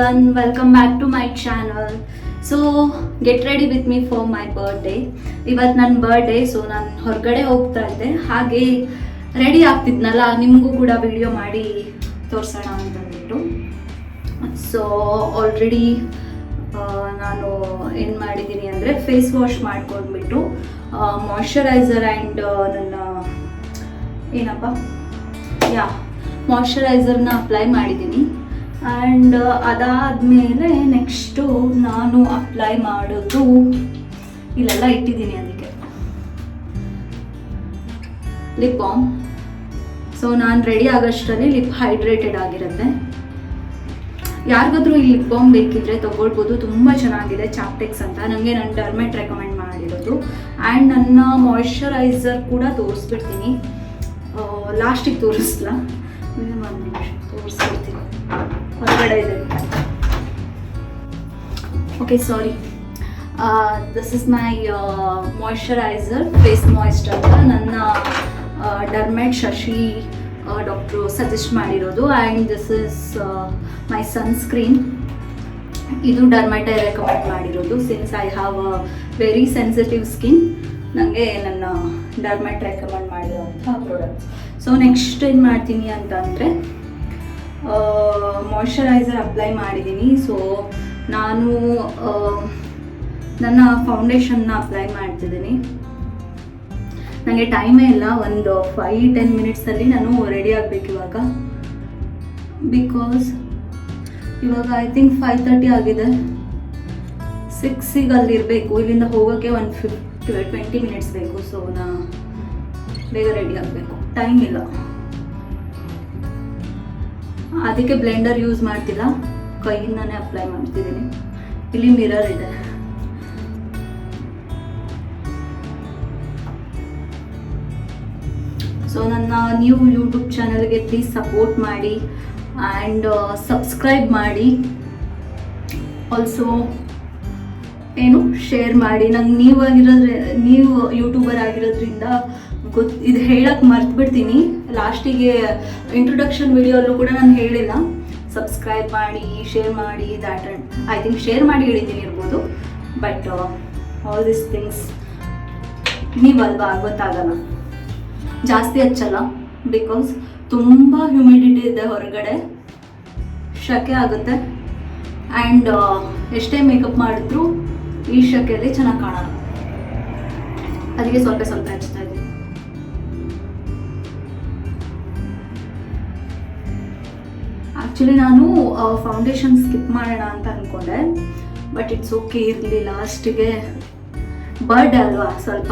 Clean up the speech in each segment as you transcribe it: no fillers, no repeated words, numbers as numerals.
everyone, welcome back to my channel. So get ready with me for my birthday. ಇವತ್ತು ನನ್ನ birthday, so ನಾನು ಹೊರಗಡೆ ಹೋಗ್ತಾ ಇದ್ದೆ, ಹಾಗೆ ರೆಡಿ ಆಗ್ತಿದ್ನಲ್ಲ, ನಿಮಗೂ ಕೂಡ ವಿಡಿಯೋ ಮಾಡಿ ತೋರಿಸೋಣ ಅಂತಂದ್ಬಿಟ್ಟು. ಸೊ ಆಲ್ರೆಡಿ ನಾನು ಏನು ಮಾಡಿದ್ದೀನಿ ಅಂದರೆ ಫೇಸ್ ವಾಶ್ ಮಾಡ್ಕೊಂಡ್ಬಿಟ್ಟು ಮಾಯ್ಶ್ಚರೈಸರ್ ಆ್ಯಂಡ್ ನನ್ನ ಮಾಯ್ಶ್ಚರೈಸರ್ನ ಅಪ್ಲೈ ಮಾಡಿದ್ದೀನಿ. ಆ್ಯಂಡ್ ಅದಾದಮೇಲೆ ನೆಕ್ಸ್ಟು ನಾನು ಅಪ್ಲೈ ಮಾಡೋದು ಇಲ್ಲೆಲ್ಲ ಇಟ್ಟಿದ್ದೀನಿ, ಅದಕ್ಕೆ ಲಿಪ್ ಬಾಮ್. ಸೊ ನಾನು ರೆಡಿ ಆಗೋಷ್ಟರಲ್ಲಿ ಲಿಪ್ ಹೈಡ್ರೇಟೆಡ್ ಆಗಿರುತ್ತೆ. ಯಾರಿಗಾದ್ರೂ ಈ ಲಿಪ್ ಬಾಮ್ ಬೇಕಿದ್ರೆ ತೊಗೊಳ್ಬೋದು, ತುಂಬ ಚೆನ್ನಾಗಿದೆ. ಚಾಪ್ಟೆಕ್ಸ್ ಅಂತ ನನಗೆ ನನ್ನ ಡರ್ಮೆಟ್ ರೆಕಮೆಂಡ್ ಮಾಡಿರೋದು. ಆ್ಯಂಡ್ ನನ್ನ ಮಾಯ್ಶ್ಚರೈಸರ್ ಕೂಡ ತೋರಿಸ್ಬಿಡ್ತೀನಿ, ಲಾಸ್ಟಿಗೆ ತೋರಿಸ್ಲಾ, ಒಂದು ನಿಮಿಷ ತೋರಿಸ್ಬಿಡ್ತೀನಿ, ಹೊರಗಡೆ ಇದೆ. Okay, sorry. This is my moisturiser, face moisture ಅಂತ ನನ್ನ ಡರ್ಮೆಟ್ ಶಶಿ ಡಾಕ್ಟ್ರು ಸಜೆಸ್ಟ್ ಮಾಡಿರೋದು. And this is my sunscreen, ಇದು ಡರ್ಮೆಟೈ ರೆಕಮೆಂಡ್ ಮಾಡಿರೋದು. Since I have a very sensitive skin, ನನಗೆ ನನ್ನ ಡರ್ಮೆಟ್ ರೆಕಮೆಂಡ್ ಮಾಡಿರೋಂಥ ಪ್ರಾಡಕ್ಟ್ಸ್. ಸೊ ನೆಕ್ಸ್ಟ್ ಏನು ಮಾಡ್ತೀನಿ ಅಂತ ಅಂದರೆ ಮಾಯ್ಶ್ಚರೈಸರ್ ಅಪ್ಲೈ ಮಾಡಿದ್ದೀನಿ. ಸೊ ನಾನು ನನ್ನ ಫೌಂಡೇಶನ್ನ ಅಪ್ಲೈ ಮಾಡ್ತಿದ್ದೀನಿ. ನನಗೆ ಟೈಮೇ ಇಲ್ಲ, ಒಂದು 5-10 ಮಿನಿಟ್ಸಲ್ಲಿ ನಾನು ರೆಡಿ ಆಗಬೇಕು ಇವಾಗ. ಬಿಕಾಸ್ ಇವಾಗ ಐ ಥಿಂಕ್ 5:30 ಆಗಿದೆ, 6ಗೆ ಅಲ್ಲಿರಬೇಕು. ಇಲ್ಲಿಂದ ಹೋಗೋಕ್ಕೆ ಒಂದು 20 ಮಿನಿಟ್ಸ್ ಬೇಕು. ಸೊ ನಾ ಬೇಗ ರೆಡಿ ಆಗಬೇಕು, ಟೈಮ್ ಇಲ್ಲ. ಅದಕ್ಕೆ ಬ್ಲೆಂಡರ್ ಯೂಸ್ ಮಾಡ್ತಿಲ್ಲ, ಕೈಯಿಂದನೇ ಅಪ್ಲೈ ಮಾಡ್ತಿದ್ದೀನಿ. ಇಲ್ಲಿ ಮಿರರ್ ಇದೆ. ಸೊ ನನ್ನ ನ್ಯೂ ಯೂಟ್ಯೂಬ್ ಚಾನಲ್ಗೆ ಪ್ಲೀಸ್ ಸಪೋರ್ಟ್ ಮಾಡಿ ಆ್ಯಂಡ್ ಸಬ್ಸ್ಕ್ರೈಬ್ ಮಾಡಿ. ಆಲ್ಸೋ ಏನು ಶೇರ್ ಮಾಡಿ. ನಂಗೆ ನೀವು ಯೂಟ್ಯೂಬರ್ ಆಗಿರೋದ್ರಿಂದ ಇದು ಹೇಳಕ್ಕೆ ಮರ್ತುಬಿಡ್ತೀನಿ. ಲಾಸ್ಟಿಗೆ ಇಂಟ್ರೊಡಕ್ಷನ್ ವಿಡಿಯೋಲ್ಲೂ ಕೂಡ ನಾನು ಹೇಳಿಲ್ಲ, ಸಬ್ಸ್ಕ್ರೈಬ್ ಮಾಡಿ, ಶೇರ್ ಮಾಡಿ. ದ್ಯಾಟ್ ಐ ಥಿಂಕ್ ಶೇರ್ ಮಾಡಿ ಹೇಳಿದ್ದೀನಿ ಇರ್ಬೋದು, ಬಟ್ ಆಲ್ ದಿಸ್ ಥಿಂಗ್ಸ್ ನೀವಲ್ವಾ ಗೊತ್ತಾಗಲ್ಲ. ಜಾಸ್ತಿ ಹಚ್ಚಲ್ಲ, ಬಿಕಾಸ್ ತುಂಬ ಹ್ಯೂಮಿಡಿಟಿ ಇದೆ ಹೊರಗಡೆ, ಶೆಕೆ ಆಗುತ್ತೆ. ಆ್ಯಂಡ್ ಎಷ್ಟೇ ಮೇಕಪ್ ಮಾಡಿದ್ರು ಈ ಶೆಕೆಯಲ್ಲಿ ಚೆನ್ನಾಗಿ ಕಾಣಲ್ಲ, ಅದಕ್ಕೆ ಸ್ವಲ್ಪ ಸ್ವಲ್ಪ ಹಚ್ತಾ ಇದ್ದೀನಿ. ಆ್ಯಕ್ಚುಲಿ ನಾನು ಫೌಂಡೇಶನ್ ಸ್ಕಿಪ್ ಮಾಡೋಣ ಅಂತ ಅಂದ್ಕೊಂಡೆ, ಬಟ್ ಇಟ್ಸ್ ಓಕೆ, ಇರಲಿ. ಲಾಸ್ಟಿಗೆ ಬರ್ಡೇ ಅಲ್ವಾ, ಸ್ವಲ್ಪ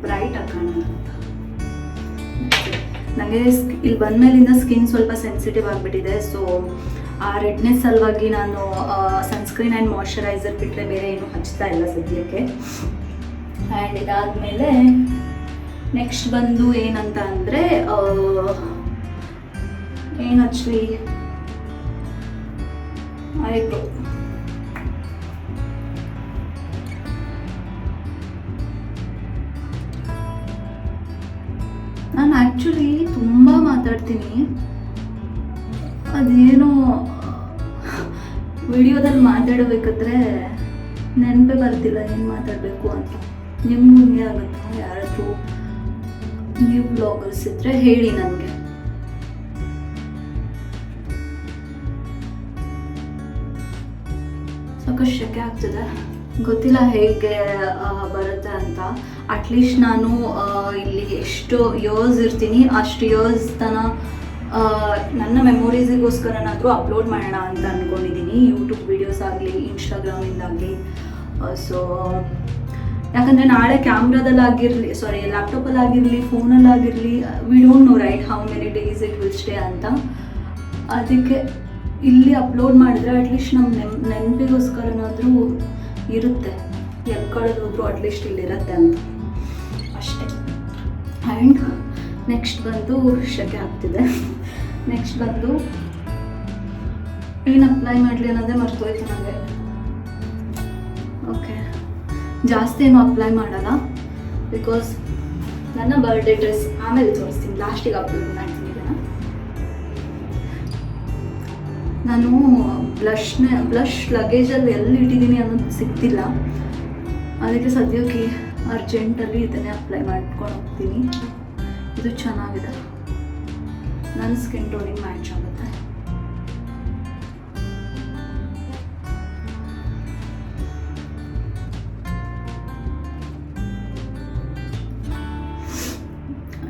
ಬ್ರೈಟ್ ಆಗಿ ಕಾಣೋಣ ಅಂತ. ನನಗೆ ಇಲ್ಲಿ ಬಂದಮೇಲಿಂದ ಸ್ಕಿನ್ ಸ್ವಲ್ಪ ಸೆನ್ಸಿಟಿವ್ ಆಗಿಬಿಟ್ಟಿದೆ. ಸೊ ಆ ರೆಡ್ನೆಸ್ ಸಲುವಾಗಿ ನಾನು ಸನ್ಸ್ಕ್ರೀನ್ ಆ್ಯಂಡ್ ಮಾಯ್ಶ್ಚರೈಸರ್ ಬಿಟ್ಟರೆ ಬೇರೆ ಏನೂ ಹಚ್ತಾ ಇಲ್ಲ ಸದ್ಯಕ್ಕೆ. ಆ್ಯಂಡ್ ಇದಾದಮೇಲೆ ನೆಕ್ಸ್ಟ್ ಬಂದು ಏನಂತ ಅಂದರೆ ಏನು ಹಚ್ಚಲಿ, ಐಬ್ರೋ. ನಾನು ಆ್ಯಕ್ಚುಲಿ ತುಂಬ ಮಾತಾಡ್ತೀನಿ, ಅದೇನೋ ವಿಡಿಯೋದಲ್ಲಿ ಮಾತಾಡಬೇಕಾದ್ರೆ ನೆನಪೇ ಬರ್ತಿಲ್ಲ ಏನು ಮಾತಾಡಬೇಕು ಅಂತ. ನಿಮಗೂ ಹಿಂಗೆ ಆಗುತ್ತಾ? ಯಾರಾದರೂ ನ್ಯೂ ಬ್ಲಾಗರ್ಸ್ ಇದ್ದರೆ ಹೇಳಿ ನನಗೆ. ಸಾಕಷ್ಟು ಶೆಕೆ ಆಗ್ತದೆ, ಗೊತ್ತಿಲ್ಲ ಹೇಗೆ ಬರುತ್ತೆ ಅಂತ. ಅಟ್ಲೀಸ್ಟ್ ನಾನು ಇಲ್ಲಿ ಎಷ್ಟು ಇಯರ್ಸ್ ಇರ್ತೀನಿ ಅಷ್ಟು ಇಯರ್ಸ್ ನನ್ನ ಮೆಮೊರೀಸಿಗೋಸ್ಕರನಾದರೂ ಅಪ್ಲೋಡ್ ಮಾಡೋಣ ಅಂತ ಅಂದ್ಕೊಂಡಿದ್ದೀನಿ, ಯೂಟ್ಯೂಬ್ ವೀಡಿಯೋಸ್ ಆಗಲಿ, ಇನ್ಸ್ಟಾಗ್ರಾಮಿಂದಾಗಲಿ. ಸೊ ಯಾಕಂದರೆ ನಾಳೆ ಕ್ಯಾಮ್ರಾದಲ್ಲಾಗಿರಲಿ, ಲ್ಯಾಪ್ಟಾಪಲ್ಲಾಗಿರಲಿ, ಫೋನಲ್ಲಾಗಿರಲಿ, we don't know right how many days it will stay ಅಂತ. ಅದಕ್ಕೆ ಇಲ್ಲಿ ಅಪ್ಲೋಡ್ ಮಾಡಿದ್ರೆ ಅಟ್ಲೀಸ್ಟ್ ನಮ್ಮ ನೆನಪಿಗೋಸ್ಕರನಾದರೂ ಇರುತ್ತೆ, ಎಲ್ಲಿ ಕಳೆದು ಹೋದ್ರು ಅಟ್ಲೀಸ್ಟ್ ಇಲ್ಲಿರುತ್ತೆ ಅಂತ ಅಷ್ಟೇ. ಆ್ಯಂಡ್ ನೆಕ್ಸ್ಟ್ ಬಂದು ಶೆಕೆ ಆಗ್ತಿದೆ. ನೆಕ್ಸ್ಟ್ ಬಂದು ಏನು ಅಪ್ಲೈ ಮಾಡಲಿ ಅನ್ನೋದೇ ಮರ್ತೋಯ್ತು ನನಗೆ. ಓಕೆ, ಜಾಸ್ತಿ ಏನು ಅಪ್ಲೈ ಮಾಡಲ್ಲ, ಬಿಕಾಸ್ ನನ್ನ ಬರ್ಡೇ ಡ್ರೆಸ್ ಆಮೇಲೆ ತೋರಿಸ್ತೀನಿ, ಲಾಸ್ಟಿಗೆ ಅಪ್ಲೋಡ್ ಮಾಡ್ತೀನಿ. ನಾನು ಬ್ಲಷ್ ಲಗೇಜಲ್ಲಿ ಎಲ್ಲಿ ಇಟ್ಟಿದ್ದೀನಿ ಅನ್ನೋದು ಸಿಗ್ತಿಲ್ಲ. ಅದಕ್ಕೆ ಸದ್ಯಕ್ಕೆ ಅರ್ಜೆಂಟಲ್ಲಿ ಇದನ್ನೇ ಅಪ್ಲೈ ಮಾಡ್ಕೊಂಡು ಹೋಗ್ತೀನಿ. ಇದು ಚೆನ್ನಾಗಿದೆ, ನನ್ನ ಸ್ಕಿನ್ ಟೋನಿಗೆ ಮ್ಯಾಚ್ ಆಗುತ್ತೆ.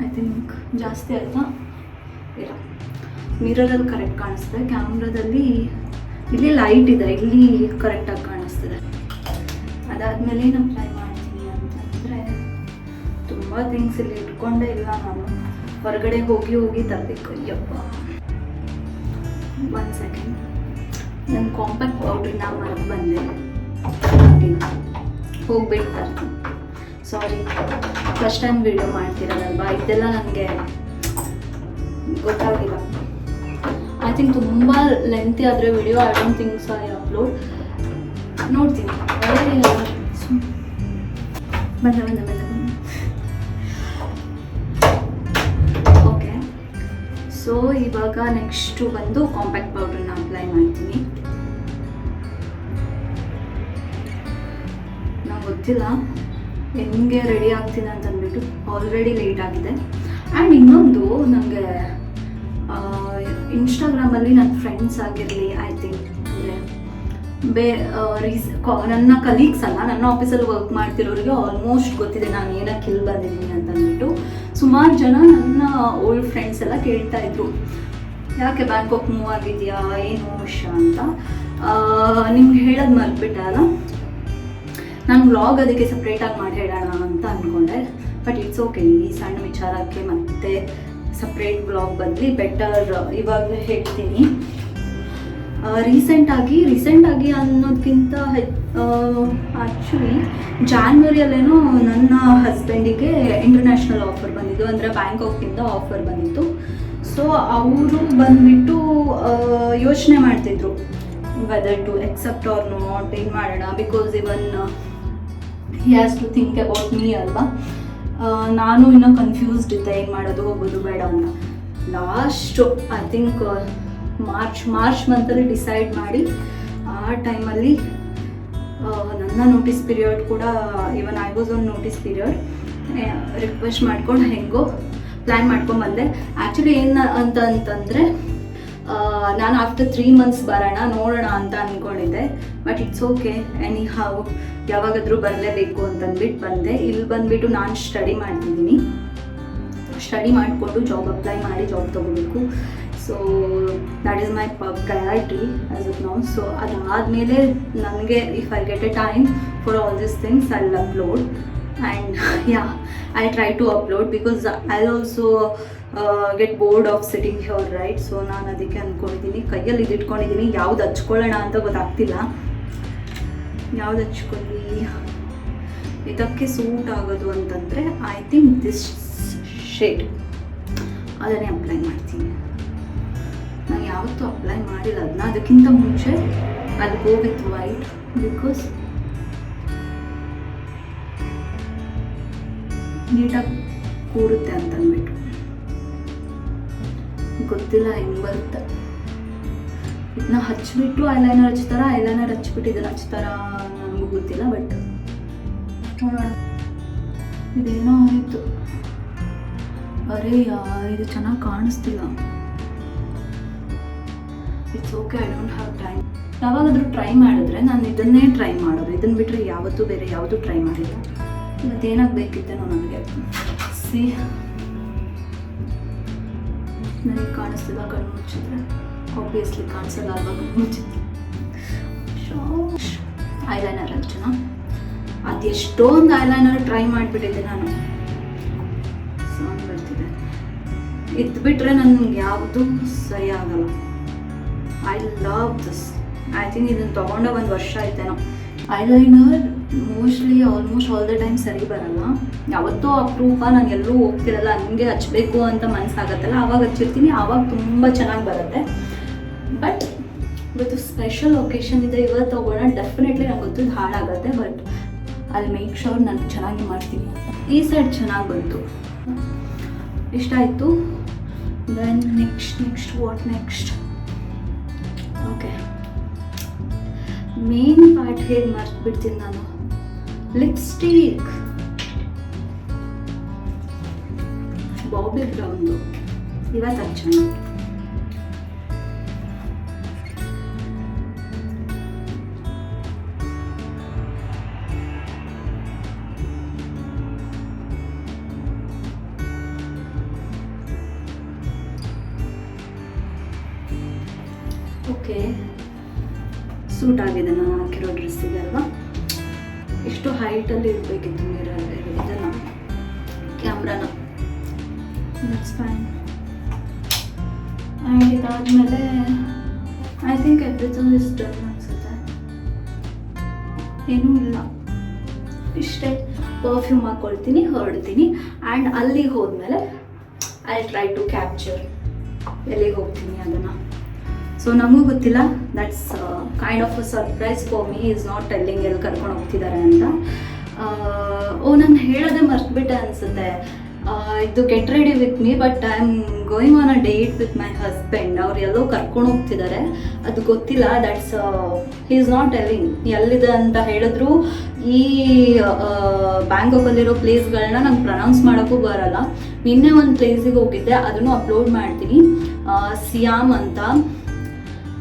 ಐ ಥಿಂಕ್ ಜಾಸ್ತಿ ಆಯ್ತಾ? ಇಲ್ಲ, ಮಿರರಲ್ಲಿ ಕರೆಕ್ಟ್ ಕಾಣಿಸ್ತಿದೆ, ಕ್ಯಾಮ್ರಾದಲ್ಲಿ ಇಲ್ಲಿ ಲೈಟ್ ಇದೆ, ಇಲ್ಲಿ ಕರೆಕ್ಟಾಗಿ ಕಾಣಿಸ್ತಿದೆ. ಅದಾದಮೇಲೆ ಏನು ಅಪ್ಲೈ ಮಾಡ್ತೀನಿ ಅಂತಂದರೆ, ತುಂಬ ಥಿಂಗ್ಸ್ ಇಲ್ಲಿ ಇಟ್ಕೊಂಡೇ ಇಲ್ಲ ನಾನು, ಹೊರಗಡೆ ಹೋಗಿ ತರಬೇಕು. ಅಯ್ಯಪ್ಪ, 1 ಸೆಕೆಂಡ್. ನಾನು ಕಾಂಪ್ಯಾಕ್ಟ್ ಪೌಡ್ರನ್ನ ಮರೆತು ಬಂದೆ, ಹೋಗ್ಬಿಟ್ಟು ತರ್ತೀನಿ. ಸಾರಿ, ಫಸ್ಟ್ ಟೈಮ್ ವಿಡಿಯೋ ಮಾಡ್ತಿರೋದಲ್ವಾ, ಇದೆಲ್ಲ ನನಗೆ ಗೊತ್ತಾಗಿಲ್ಲ. ಐ ಥಿಂಕ್ ತುಂಬ ಲೆಂತಿ ಆದರೆ video, I don't think so I upload. ನೋಡ್ತೀನಿ. ಬಂದೆ. ಓಕೆ, ಸೊ ಇವಾಗ ನೆಕ್ಸ್ಟು ಬಂದು ಕಾಂಪ್ಯಾಕ್ಟ್ ಪೌಡ್ರನ್ನ ಅಪ್ಲೈ ಮಾಡ್ತೀನಿ. ನಂಗೆ ಗೊತ್ತಿಲ್ಲ ಹೆಂಗೆ ರೆಡಿ ಆಗ್ತೀನಿ ಅಂತಂದ್ಬಿಟ್ಟು, ಆಲ್ರೆಡಿ ಲೇಟ್ ಆಗಿದೆ. ಆ್ಯಂಡ್ ಇನ್ನೊಂದು, ನನಗೆ ಇನ್ಸ್ಟಾಗ್ರಾಮಲ್ಲಿ ನನ್ನ ಫ್ರೆಂಡ್ಸ್ ಆಗಿರಲಿ, ಐ ಥಿಂಕ್ ಅಂದರೆ ನನ್ನ ಕಲೀಗ್ಸ್ ಅಲ್ಲ, ನನ್ನ ಆಫೀಸಲ್ಲಿ ವರ್ಕ್ ಮಾಡ್ತಿರೋರಿಗೆ ಆಲ್ಮೋಸ್ಟ್ ಗೊತ್ತಿದೆ ನಾನು ಏನಕ್ಕೆ ಇಲ್ಲಿ ಬಂದಿದ್ದೀನಿ ಅಂತಂದ್ಬಿಟ್ಟು. ಸುಮಾರು ಜನ ನನ್ನ ಓಲ್ಡ್ ಫ್ರೆಂಡ್ಸ್ ಎಲ್ಲ ಕೇಳ್ತಾ ಇದ್ರು, ಯಾಕೆ ಬ್ಯಾಂಕಾಕ್ ಮೂವ್ ಆಗಿದೆಯಾ, ಏನು ವಿಷಯ ಅಂತ. ನಿಮ್ಗೆ ಹೇಳೋದು ಮರ್ತ್ಬಿಟ್ಟೆ ಅಲ್ಲ, ನಾನು ವ್ಲಾಗ್ ಅದಕ್ಕೆ ಸಪ್ರೇಟಾಗಿ ಮಾಡಿ ಹೇಳೋಣ ಅಂತ ಅಂದ್ಕೊಂಡೆ. ಬಟ್ ಇಟ್ಸ್ ಓಕೆ, ಈ ಸಣ್ಣ ವಿಚಾರಕ್ಕೆ ಮತ್ತೆ ಸಪ್ರೇಟ್ ವ್ಲಾಗ್ ಬದಲಿ ಬೆಟರ್ ಇವಾಗಲೇ ಹೇಳ್ತೀನಿ. ರೀಸೆಂಟಾಗಿ ಅನ್ನೋದಕ್ಕಿಂತ ಆ್ಯಕ್ಚುಲಿ ಜಾನ್ವರಿಯಲ್ಲೇನೋ ನನ್ನ ಹಸ್ಬೆಂಡಿಗೆ ಇಂಟರ್ನ್ಯಾಷನಲ್ ಆಫರ್ ಬಂದಿದ್ದು, ಅಂದರೆ ಬ್ಯಾಂಕಾಕಿಂದ ಆಫರ್ ಬಂದಿತ್ತು. ಸೊ ಅವರು ಬಂದುಬಿಟ್ಟು ಯೋಚನೆ ಮಾಡ್ತಿದ್ರು whether to accept or not, ಏನು ಮಾಡೋಣ, because even he has to think about me ಅಲ್ವಾ. ನಾನು ಇನ್ನೂ ಕನ್ಫ್ಯೂಸ್ಡ್ ಇದ್ದೆ, ಏನು ಮಾಡೋದು, ಹೋಗೋದು ಬೇಡ ಅಂತ. ಲಾಸ್ಟು ಐ ಥಿಂಕ್ ಮಾರ್ಚ್ ಮಂತಲ್ಲಿ ಡಿಸೈಡ್ ಮಾಡಿ, ಆ ಟೈಮಲ್ಲಿ ನನ್ನ ನೋಟಿಸ್ ಪೀರಿಯಡ್ ಕೂಡ, even I was on notice period, request ಮಾಡ್ಕೊಂಡು ಹೆಂಗೋ ಪ್ಲ್ಯಾನ್ ಮಾಡ್ಕೊಂಡ್ಬಂದೆ. ಆ್ಯಕ್ಚುಲಿ ಏನು ಅಂತಂದರೆ, ನಾನು ಆಫ್ಟರ್ 3 ಮಂತ್ಸ್ ಬರೋಣ ನೋಡೋಣ ಅಂತ ಅಂದ್ಕೊಂಡಿದ್ದೆ. But it's okay, any how ಯಾವಾಗಾದರೂ ಬರಲೇಬೇಕು ಅಂತಂದ್ಬಿಟ್ಟು ಬಂದೆ. ಇಲ್ಲಿ ಬಂದುಬಿಟ್ಟು ನಾನು ಸ್ಟಡಿ ಮಾಡ್ತಿದ್ದೀನಿ, ಸ್ಟಡಿ ಮಾಡಿಕೊಂಡು ಜಾಬ್ ಅಪ್ಲೈ ಮಾಡಿ ಜಾಬ್ ತೊಗೋಬೇಕು. So that is my priority as of now. So ಅದಾದಮೇಲೆ ನನಗೆ if I get a time for all this things I will upload. And yeah, I try to upload because I also get bored of sitting here, right. So ನಾನು ಅದಕ್ಕೆ ಅಂದ್ಕೊಂಡಿದ್ದೀನಿ, ಕೈಯಲ್ಲಿ ಇದು ಇಟ್ಕೊಂಡಿದ್ದೀನಿ, ಯಾವ್ದು ಹಚ್ಕೊಳ್ಳೋಣ ಅಂತ ಗೊತ್ತಾಗ್ತಿಲ್ಲ, ಯಾವ್ದು ಹಚ್ಕೊಳ್ಳಿ, ಇದಕ್ಕೆ ಸೂಟ್ ಆಗೋದು ಅಂತಂದರೆ ಐ ಥಿಂಕ್ ದಿಸ್ ಶೇಡ್, ಅದನ್ನೇ ಅಪ್ಲೈ ಮಾಡ್ತೀನಿ. ನಾನು ಯಾವತ್ತೂ ಅಪ್ಲೈ ಮಾಡಿಲ್ಲ ಅದನ್ನ, ಅದಕ್ಕಿಂತ ಮುಂಚೆ ಅದು ಗೋ ವಿತ್ ವೈಟ್ ಬಿಕಾಸ್ ನೀಟಾಗಿ ಕೂರುತ್ತೆ ಅಂತಂದ್ಬಿಟ್ಟು. ಗೊತ್ತಿಲ್ಲ ಹೆಂಗೆ ಬರುತ್ತೆ, ಇದನ್ನ ಹಚ್ಚಿಬಿಟ್ಟು ಐಲೈನರ್ ಹಚ್ತಾರ, ಐಲೈನರ್ ಹಚ್ಬಿಟ್ಟು ಇದನ್ನು ಹಚ್ತಾರ, ನನಗೂ ಗೊತ್ತಿಲ್ಲ. ಬಟ್ ನೋಡೋಣ. ಇದೇನೋ ಆಯಿತು, ಅರೇ ಯಾರ್, ಇದು ಚೆನ್ನಾಗಿ ಕಾಣಿಸ್ತಿಲ್ಲ. It's okay, I don't have time. ಯಾವಾಗಾದರೂ ಟ್ರೈ ಮಾಡಿದ್ರೆ ನಾನು ಇದನ್ನೇ ಟ್ರೈ ಮಾಡೋದು, ಇದನ್ನು ಬಿಟ್ಟರೆ ಯಾವತ್ತೂ ಬೇರೆ ಯಾವುದೂ ಟ್ರೈ ಮಾಡಿಲ್ಲ. ಇವತ್ತೇನಾಗಬೇಕಿತ್ತೇನೋ ನನಗೆ. ಸಿ, ನನಗೆ ಕಾಣಿಸ್ತಿಲ್ಲ, ಕಣ್ಣು ಮುಚ್ಚಿದ್ರೆ ಆಬ್ವಿಯಸ್ಲಿ ಕಾಣಿಸಲ್ಲ ಅಲ್ವಾ, ಕಣ್ಣು ಮುಚ್ಚಿದ್ರೆ. ಐಲೈನರ್ ಹಚ್ಚೋಣ. ಅದೆಷ್ಟೊಂದು ಐಲೈನರ್ ಟ್ರೈ ಮಾಡಿಬಿಟ್ಟಿದ್ದೆ ನಾನು, ಸಾಂಗ್ ಬರ್ತಿದೆ. ಇದು ಬಿಟ್ಟರೆ ನನಗೆ ಯಾವುದು ಸರಿ ಆಗಲ್ಲ. I love this. I think ಇದನ್ನು ತೊಗೊಂಡು 1 ವರ್ಷ ಆಯ್ತೇನೋ. Eyeliner almost all the time ಸರಿ ಬರಲ್ಲ, ಯಾವತ್ತೋ ಅಪರೂಪ, ನಾನು ಎಲ್ಲೂ ಹೋಗ್ತಿರಲ್ಲ, ಹಂಗೆ ಹಚ್ಚಬೇಕು ಅಂತ ಮನಸ್ಸಾಗತ್ತಲ್ಲ, ಆವಾಗ ಹಚ್ಚಿರ್ತೀನಿ, ಆವಾಗ ತುಂಬ ಚೆನ್ನಾಗಿ ಬರುತ್ತೆ. ಬಟ್ ಇವತ್ತು ಸ್ಪೆಷಲ್ ಒಕೇಶನ್ ಇದೆ, ಇವತ್ತು ತೊಗೊಳ್ಳೋಣ. ಡೆಫಿನೆಟ್ಲಿ ನಂಗೆ ಗೊತ್ತಿದ್ದು ಹಾಳಾಗುತ್ತೆ, ಬಟ್ ಅಲ್ಲಿ ಮೇಕ್ ಶೋರ್ ನಾನು ಚೆನ್ನಾಗಿ ಮಾಡ್ತೀನಿ ಅಂತ. ಈ ಸೈಡ್ ಚೆನ್ನಾಗಿ ಬಂತು, ಇಷ್ಟ ಆಯಿತು. Then next what next? Main part ಹೇಗೆ ಮರ್ತು ಬಿಡ್ತೀನಿ ನಾನು. ಲಿಪ್ಸ್ಟಿಕ್ ಬಾಬಿ ಬ್ರೌನ್ದು ಇವತ್ತು ಹಚ್ಚೋಣ. ಓಕೆ, ಸೂಟ್ ಆಗಿದೆ ನಾನು ಹಾಕಿರೋ ಡ್ರೆಸ್ಸಿಗೆ ಅಲ್ವಾ. ಇಷ್ಟು ಹೈಟಲ್ಲಿ ಇಡಬೇಕಿತ್ತು ಇದನ್ನು ಕ್ಯಾಮ್ರಾನ. That's fine. ಆ್ಯಂಡ್ ಇದಾದಮೇಲೆ I think everything is done ಅನಿಸುತ್ತೆ. ಏನೂ ಇಲ್ಲ, ಇಷ್ಟೇ. ಪರ್ಫ್ಯೂಮ್ ಹಾಕ್ಕೊಳ್ತೀನಿ, ಹೊರಡ್ತೀನಿ. ಆ್ಯಂಡ್ ಅಲ್ಲಿಗೆ ಹೋದ್ಮೇಲೆ ಐ ಟ್ರೈ ಟು ಕ್ಯಾಪ್ಚರ್ ಎಲ್ಲಿಗೆ ಹೋಗ್ತೀನಿ ಅದನ್ನು. ಸೊ ನಮಗೂ ಗೊತ್ತಿಲ್ಲ, that's kind of a surprise for me. Is not telling ಎಲ್ಲಿ ಕರ್ಕೊಂಡು ಹೋಗ್ತಿದ್ದಾರೆ ಅಂತ. ನಾನು ಹೇಳೋದೇ ಮರ್ತ್ಬಿಟ್ಟೆ ಅನಿಸುತ್ತೆ. ಇದು get ready with me, but I am going on a date with my husband. ಅವ್ರು ಎಲ್ಲೋ ಕರ್ಕೊಂಡು ಹೋಗ್ತಿದ್ದಾರೆ, ಅದು ಗೊತ್ತಿಲ್ಲ. That's he is not telling ಎಲ್ಲಿದೆ ಅಂತ. ಹೇಳಿದ್ರು ಈ ಬ್ಯಾಂಕಾಕಲ್ಲಿರೋ ಪ್ಲೇಸ್ಗಳನ್ನ ನಂಗೆ ಪ್ರನೌನ್ಸ್ ಮಾಡೋಕ್ಕೂ ಬರಲ್ಲ. ನಿನ್ನೆ ಒಂದು ಪ್ಲೇಸಿಗೆ ಹೋಗಿದ್ದೆ, ಅದನ್ನು ಅಪ್ಲೋಡ್ ಮಾಡ್ತೀನಿ. ಸಿಯಾಮ್ ಅಂತ,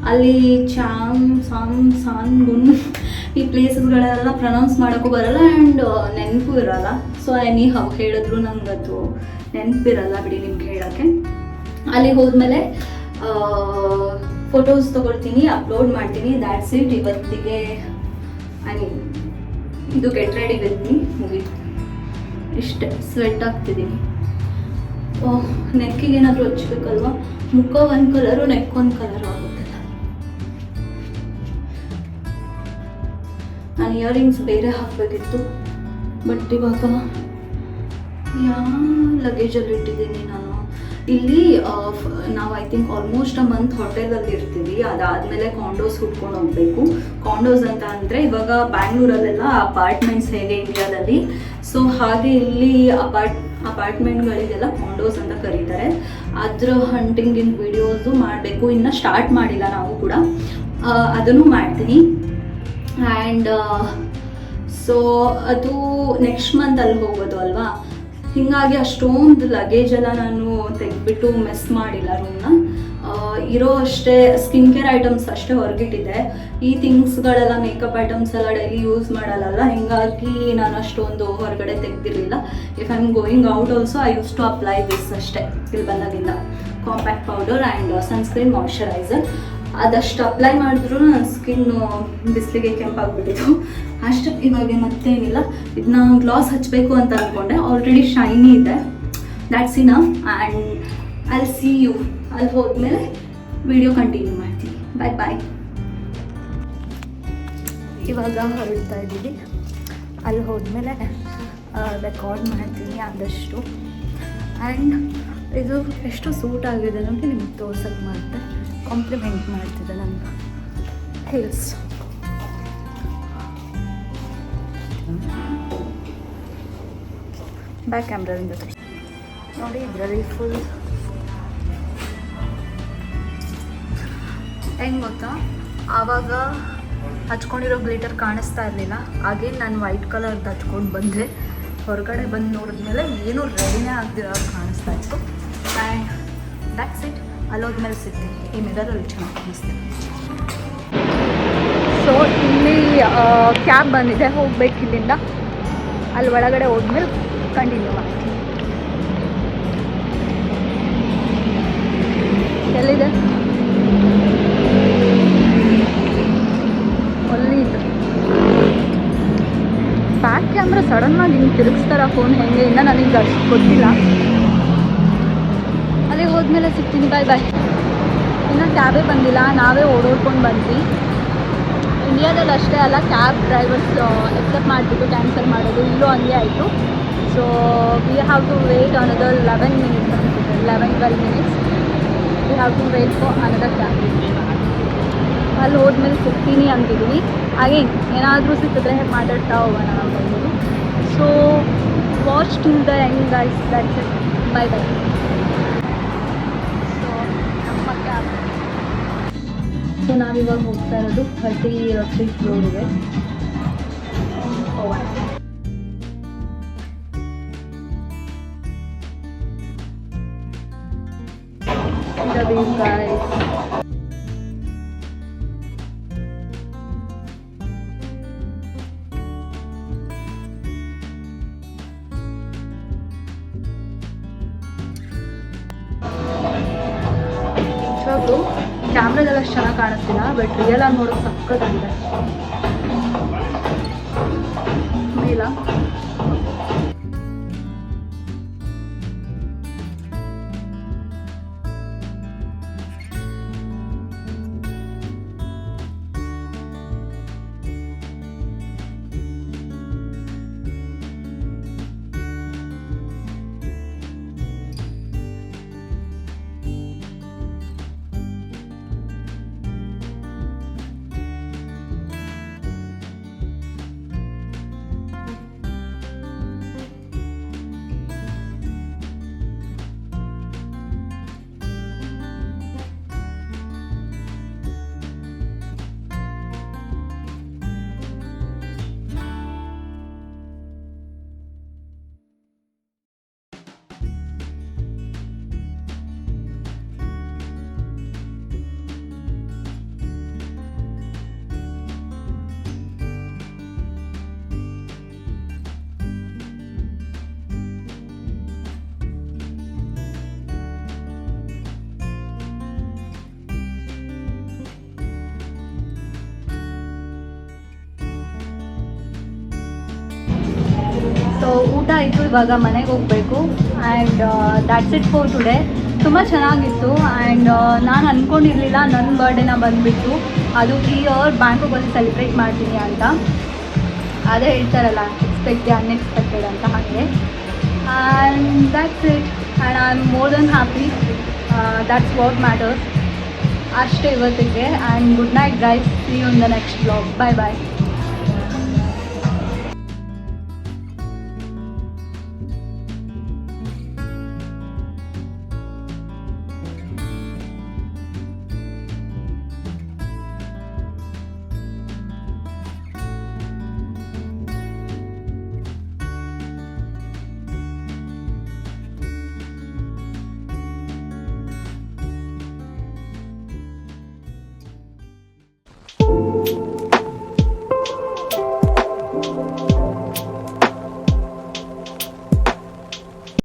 ಅಲ್ಲಿ ಚಾಮ್ ಸಾಮ್ ಸಾನ್ ಗುನ್ ಈ ಪ್ಲೇಸಸ್ಗಳೆಲ್ಲ ಪ್ರನೌನ್ಸ್ ಮಾಡೋಕ್ಕೂ ಬರಲ್ಲ ಆ್ಯಂಡ್ ನೆನಪು ಇರಲ್ಲ. ಸೊ ಎನಿ ಹೌ ಹೇಳಿದ್ರು ನಂಗೆ ಅದು ನೆನಪಿರಲ್ಲ ಬಿಡಿ ನಿಮ್ಗೆ ಹೇಳೋಕ್ಕೆ. ಅಲ್ಲಿ ಹೋದ್ಮೇಲೆ ಫೋಟೋಸ್ ತೊಗೊಳ್ತೀನಿ, ಅಪ್ಲೋಡ್ ಮಾಡ್ತೀನಿ. That's it. ಇವತ್ತಿಗೆ ಐ ಮೀನ್ ಇದು ಗೆಟ್ ರೆಡಿ ವಿತ್ ಮೀ ಮುಗೀತು. ಇಷ್ಟೇ. ಸ್ವೆಟ್ ಆಗ್ತಿದ್ದೀನಿ. ಓಹ್, ನೆಕ್ಕಿಗೆ ಏನಾದರೂ ಹಚ್ಬೇಕಲ್ವ. ಮುಖ ಒಂದು ಕಲರು, ನೆಕ್ ಒಂದು ಕಲರು ಆಗುತ್ತಲ್ಲ. ನಾನು ಇಯರಿಂಗ್ಸ್ ಬೇರೆ ಹಾಕಬೇಕಿತ್ತು, ಬಟ್ ಇವಾಗ ಲಗೇಜಲ್ಲಿ ಇಟ್ಟಿದ್ದೀನಿ ನಾನು. ಇಲ್ಲಿ ನಾವು I think almost a month ಹೋಟೆಲಲ್ಲಿ ಇರ್ತೀವಿ. ಅದಾದಮೇಲೆ ಕಾಂಡೋಸ್ ಹುಡ್ಕೊಂಡು ಹೋಗಬೇಕು. ಕಾಂಡೋಸ್ ಅಂತ ಅಂದರೆ ಇವಾಗ ಬ್ಯಾಂಗ್ಳೂರಲ್ಲೆಲ್ಲ ಅಪಾರ್ಟ್ಮೆಂಟ್ಸ್ ಹೇಗೆ ಇಂಡಿಯಾದಲ್ಲಿ, ಸೊ ಹಾಗೆ ಇಲ್ಲಿ ಅಪಾರ್ಟ್ಮೆಂಟ್ಗಳಿಗೆಲ್ಲ ಕಾಂಡೋಸ್ ಅಂತ ಕರೀತಾರೆ. ಅದ್ರ ಹಂಟಿಂಗಿನ ವಿಡಿಯೋಸು ಮಾಡಬೇಕು. ಇನ್ನೂ ಸ್ಟಾರ್ಟ್ ಮಾಡಿಲ್ಲ ನಾವು ಕೂಡ, ಅದನ್ನು ಮಾಡ್ತೀನಿ. ಆ್ಯಂಡ್ ಸೊ ಅದು ನೆಕ್ಸ್ಟ್ ಮಂತ್ ಅಲ್ಲಿ ಹೋಗೋದು ಅಲ್ವಾ. ಹೀಗಾಗಿ ಅಷ್ಟೊಂದು ಲಗೇಜ್ ಎಲ್ಲ ನಾನು ತೆಗೆದ್ಬಿಟ್ಟು ಮಿಸ್ ಮಾಡಿಲ್ಲ ರೂಮ್ನ. ಇರೋ ಅಷ್ಟೇ ಸ್ಕಿನ್ ಕೇರ್ ಐಟಮ್ಸ್ ಅಷ್ಟೇ ಹೊರಗಿಟ್ಟಿದ್ದೆ. ಈ ಥಿಂಗ್ಸ್ಗಳೆಲ್ಲ ಮೇಕಪ್ ಐಟಮ್ಸ್ ಎಲ್ಲ ಡೈಲಿ ಯೂಸ್ ಮಾಡಲ್ಲ, ಹೀಗಾಗಿ ನಾನು ಅಷ್ಟೊಂದು ಹೊರಗಡೆ ತೆಗೆದಿರಲಿಲ್ಲ. If I am going out also I use to apply this ಅಷ್ಟೇ. ಇಲ್ಲಿ ಬಂದಾಗಿಂದ compact powder and sunscreen moisturiser ಅದಷ್ಟು ಅಪ್ಲೈ ಮಾಡಿದ್ರು ನನ್ನ ಸ್ಕಿನ್ನು ಬಿಸಿಲಿಗೆ ಕೆಂಪಾಗ್ಬಿಟ್ಟಿತ್ತು ಅಷ್ಟೇ. ಇವಾಗ ಮತ್ತೇನಿಲ್ಲ. ಇದನ್ನ ಗ್ಲಾಸ್ ಹಚ್ಚಬೇಕು ಅಂತ ಅಂದ್ಕೊಂಡೆ, ಆಲ್ರೆಡಿ ಶೈನಿ ಇದೆ. That's enough. And I see you ಅಲ್ಲಿ ಹೋದ್ಮೇಲೆ ವಿಡಿಯೋ ಕಂಟಿನ್ಯೂ ಮಾಡ್ತೀನಿ. ಬಾಯ್ ಬಾಯ್. ಇವಾಗ ಹೊರಡ್ತಾ ಇದ್ದೀವಿ. ಅಲ್ಲಿ ಹೋದ್ಮೇಲೆ ರೆಕಾರ್ಡ್ ಮಾಡ್ತೀನಿ ಆದಷ್ಟು. ಆ್ಯಂಡ್ ಇದು ಎಷ್ಟು ಸೂಟ್ ಆಗಿದೆ ಅನ್ನೋದು ನಿಮ್ಗೆ ತೋರ್ಸೋಕ್ಕೆ ಮಾಡಿದೆ. ಕಾಂಪ್ಲಿಮೆಂಟ್ ಮಾಡ್ತಿದ್ದೆ ನನ್ನ ಹಿಲ್ಸ್. ಬ್ಯಾಕ್ ಕ್ಯಾಮ್ರಾದಿಂದ ನೋಡಿ, ಇದರಲ್ಲಿ ಫುಲ್ ಹೆಂಗೆ ಗೊತ್ತಾ, ಆವಾಗ ಹಚ್ಕೊಂಡಿರೋ ಗ್ಲಿಟರ್ ಕಾಣಿಸ್ತಾ ಇರಲಿಲ್ಲ. ಹಾಗೆ ನಾನು ವೈಟ್ ಕಲರ್ದು ಹಚ್ಕೊಂಡು ಬಂದೆ. ಹೊರಗಡೆ ಬಂದು ನೋಡಿದ್ಮೇಲೆ ಏನೂ ರೆಡಿನೇ ಆಗ್ದಿರೋ ಕಾಣಿಸ್ತಾ ಇತ್ತು. And that's it. ಅಲ್ಲೋದ್ಮೇಲೆ ಸಿಗ್ತೀನಿ. ಈ ಮಿರರಲ್ಲಿ ಚೆನ್ನಾಗಿ ಕಾಣಿಸ್ತೀನಿ. ಸೊ ಇಲ್ಲಿ ಕ್ಯಾಬ್ ಬಂದಿದೆ, ಹೋಗ್ಬೇಕು ಇಲ್ಲಿಂದ. ಅಲ್ಲಿ ಒಳಗಡೆ ಹೋದ್ಮೇಲೆ ಕಂಟಿನ್ಯೂ ಮಾಡ್ತೀನಿ. ಎಲ್ಲಿದೆ ಒಲ್ಲಿದು ಬ್ಯಾಕ್ ಕ್ಯಾಮ್ರಾ ಸಡನ್ನಾಗಿ ಹಿಂಗೆ ತಿರುಗಿಸ್ತಾರ ಫೋನ್ ಹೆಂಗೆ, ಇನ್ನೂ ನನಗೆ ಅಷ್ಟು ಗೊತ್ತಿಲ್ಲ. ಅಲ್ಲಿಗೆ ಹೋದ್ಮೇಲೆ ಸಿಗ್ತೀನಿ. ಬಾಯ್ ಬಾಯ್. ಇನ್ನೂ ಕ್ಯಾಬೇ ಬಂದಿಲ್ಲ, ನಾವೇ ಓಡೋಡ್ಕೊಂಡು ಬಂದ್ವಿ. ಇಂಡಿಯಾದಲ್ಲಿ ಅಷ್ಟೇ ಅಲ್ಲ, ಕ್ಯಾಬ್ ಡ್ರೈವರ್ಸ್ ಎಕ್ಸೆಪ್ಟ್ ಮಾಡಿಬಿಟ್ಟು ಕ್ಯಾನ್ಸಲ್ ಮಾಡೋದು, ಇಲ್ಲೂ ಹಂಗೆ ಆಯಿತು. So we have to wait another 11 minutes ಅನಿಸುತ್ತೆ, 11-12 minutes we have to wait for another cab. ಅಲ್ಲಿ ಹೋದ್ಮೇಲೆ ಸಿಗ್ತೀನಿ ಅಂತಿದ್ದೀನಿ. ಹಾಗೆ ಏನಾದರೂ ಸಿಕ್ಕಿದ್ರೆ ಮಾತಾಡ್ತಾ ಹೋಗೋಣ ಅಂತ ಹೇಳ್ಬೋದು. So watch till the end guys. That's it. Bye bye. So ನಮ್ಮ ಕ್ಯಾಬ್ ಸೊ ನಾವಿವಾಗ ಹೋಗ್ತಾ ಇರೋದು 30 ಫ್ಲೋರಿಗೆ. ಹೋಗೋಣ. ನಿಜವಾಗ್ಲೂ ಕ್ಯಾಮ್ರಾದೆಲ್ಲ ಅಷ್ಟು ಚೆನ್ನಾಗಿ ಕಾಣಿಸ್ತಿಲ್ಲ, ಬಟ್ ರಿಯಲ್ ಆಗಿ ನೋಡೋಕೆ ಸಕ್ಕತ್ತಾಗಿದೆ. ಮೇಲ ಸೊ ಊಟ ಆಯಿತು, ಇವಾಗ ಮನೆಗೆ ಹೋಗಬೇಕು. And that's it for today. ತುಂಬ ಚೆನ್ನಾಗಿತ್ತು. ಆ್ಯಂಡ್ ನಾನು ಅಂದ್ಕೊಂಡಿರಲಿಲ್ಲ ನನ್ನ ಬರ್ಡೇನ ಬಂದುಬಿಟ್ಟು ಅದು ಈ ಇಯರ್ ಬ್ಯಾಂಕಾಕಲ್ಲಿ ಸೆಲೆಬ್ರೇಟ್ ಮಾಡ್ತೀನಿ ಅಂತ. ಅದೇ ಹೇಳ್ತಾರಲ್ಲ, ಎಕ್ಸ್ಪೆಕ್ಟ್ ಅನ್ಎಕ್ಸ್ಪೆಕ್ಟೆಡ್ ಅಂತ, ಹಾಗೆ. And that's it. And I am more than happy. That's what matters. ಅಷ್ಟೇ ಇವತ್ತಿಗೆ. And good night guys. See you in the next vlog. Bye bye.